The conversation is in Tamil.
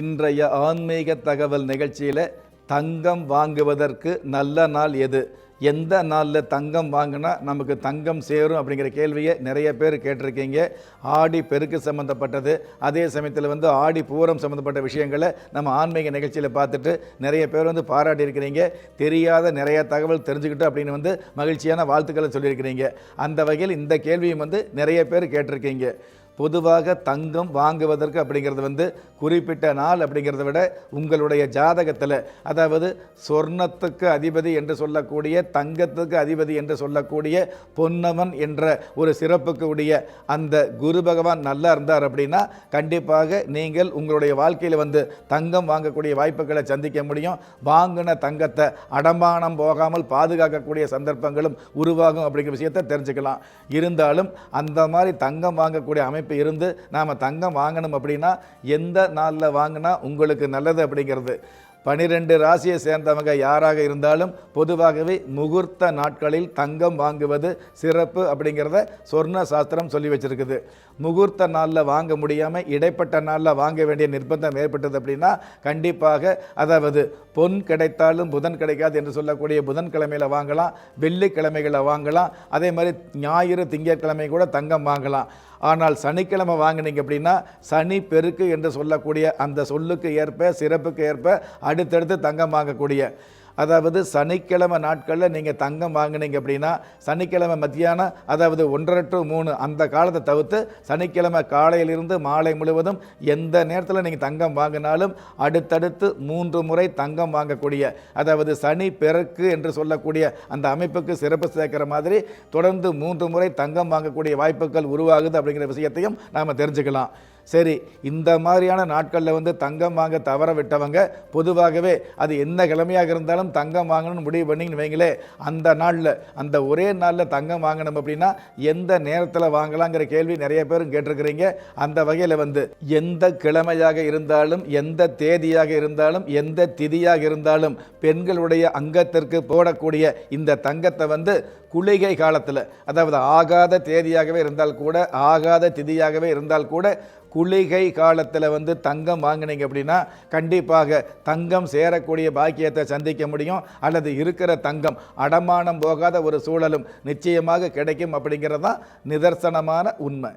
இன்றைய ஆன்மீக தகவல் நிகழ்ச்சியில் தங்கம் வாங்குவதற்கு நல்ல நாள் எது, எந்த நாளில் தங்கம் வாங்கினா நமக்கு தங்கம் சேரும் அப்படிங்கிற கேள்வியை நிறைய பேர் கேட்டிருக்கீங்க. ஆடி பெருக்கு சம்மந்தப்பட்டது, அதே சமயத்தில் ஆடி பூரம் சம்மந்தப்பட்ட விஷயங்களை நம்ம ஆன்மீக நிகழ்ச்சியில் பார்த்துட்டு நிறைய பேர் பாராட்டி இருக்கிறீங்க. தெரியாத நிறைய தகவல் தெரிஞ்சுக்கிட்டு அப்படின்னு மகிழ்ச்சியான வாழ்த்துக்களை சொல்லியிருக்கிறீங்க. அந்த வகையில் இந்த கேள்வியும் நிறைய பேர் கேட்டிருக்கீங்க. பொதுவாக தங்கம் வாங்குவதற்கு அப்படிங்கிறது குறிப்பிட்ட நாள் அப்படிங்கிறத விட உங்களுடைய ஜாதகத்தில், அதாவது சொர்ணத்துக்கு அதிபதி என்று சொல்லக்கூடிய, தங்கத்துக்கு அதிபதி என்று சொல்லக்கூடிய பொன்னவன் என்ற ஒரு சிறப்புக்கு உடைய அந்த குரு பகவான் நல்லா இருந்தார் அப்படின்னா கண்டிப்பாக நீங்கள் உங்களுடைய வாழ்க்கையில் தங்கம் வாங்கக்கூடிய வாய்ப்புகளை சந்திக்க முடியும். வாங்கின தங்கத்தை அடமானம் போகாமல் பாதுகாக்கக்கூடிய சந்தர்ப்பங்களும் உருவாகும் அப்படிங்கிற விஷயத்தை தெரிஞ்சுக்கலாம். இருந்தாலும் அந்த மாதிரி தங்கம் வாங்கக்கூடிய அமைப்பு இருந்து நாம தங்கம் வாங்கணும் அப்படின்னா எந்த நாளில் வாங்கினா உங்களுக்கு நல்லது அப்படிங்கிறது, 12 ராசியை சேர்ந்தவங்க யாராக இருந்தாலும் பொதுவாகவே முகூர்த்த நாட்களில் தங்கம் வாங்குவது சிறப்பு அப்படிங்கிறத சொர்ண சாஸ்திரம் சொல்லி வச்சிருக்குது. முகூர்த்த நாளில் வாங்க முடியாமல் இடைப்பட்ட நாளில் வாங்க வேண்டிய நிர்பந்தம் ஏற்பட்டது அப்படின்னா கண்டிப்பாக, அதாவது பொன் கிடைத்தாலும் புதன் கிடைக்காது என்று சொல்லக்கூடிய புதன்கிழமையில் வாங்கலாம், வெள்ளிக்கிழமைகளை வாங்கலாம், அதே மாதிரி ஞாயிறு திங்கட்கிழமை கூட தங்கம் வாங்கலாம். ஆனால் சனிக்கிழமை வாங்கினீங்க அப்படின்னா சனி பெருக்கு என்று சொல்லக்கூடிய அந்த சொல்லுக்கு ஏற்ப சிறப்புக்கு ஏற்ப அடுத்தடுத்து தங்கம் வாங்கக்கூடிய, அதாவது சனிக்கிழமை நாட்களில் நீங்கள் தங்கம் வாங்கினீங்க அப்படின்னா சனிக்கிழமை மத்தியானம், அதாவது 1:30 to 3 அந்த காலத்தை தவிர்த்து சனிக்கிழமை காலையிலிருந்து மாலை முழுவதும் எந்த நேரத்தில் நீங்கள் தங்கம் வாங்கினாலும் அடுத்தடுத்து 3 முறை தங்கம் வாங்கக்கூடிய, அதாவது சனி பெருக்கு என்று சொல்லக்கூடிய அந்த அமைப்புக்கு சிறப்பு சேர்க்கிற மாதிரி தொடர்ந்து 3 முறை தங்கம் வாங்கக்கூடிய வாய்ப்புகள் உருவாகுது அப்படிங்கிற விஷயத்தையும் நாம் தெரிஞ்சுக்கலாம். சரி, இந்த மாதிரியான நாட்களில் தங்கம் வாங்க தவற விட்டவங்க பொதுவாகவே அது என்ன கிழமையாக இருந்தாலும் தங்கம் வாங்கணும்னு முடிவு பண்ணிங்கன்னு வைங்களே, அந்த நாளில், அந்த ஒரே நாளில் தங்கம் வாங்கணும் அப்படின்னா எந்த நேரத்தில் வாங்கலாங்கிற கேள்வி நிறைய பேரும் கேட்டிருக்கிறீங்க. அந்த வகையில் எந்த கிழமையாக இருந்தாலும், எந்த தேதியாக இருந்தாலும், எந்த திதியாக இருந்தாலும் பெண்களுடைய அங்கத்திற்கு போடக்கூடிய இந்த தங்கத்தை குளிகை காலத்தில், அதாவது ஆகாத தேதியாகவே இருந்தால் கூட, ஆகாத திதியாகவே இருந்தால் கூட குளிகை காலத்தில் தங்கம் வாங்கினீங்க அப்படின்னா கண்டிப்பாக தங்கம் சேரக்கூடிய பாக்கியத்தை சந்திக்க முடியும். அல்லது இருக்கிற தங்கம் அடமானம் போகாத ஒரு சூழலும் நிச்சயமாக கிடைக்கும் அப்படிங்கிறது தான் நிதர்சனமான உண்மை.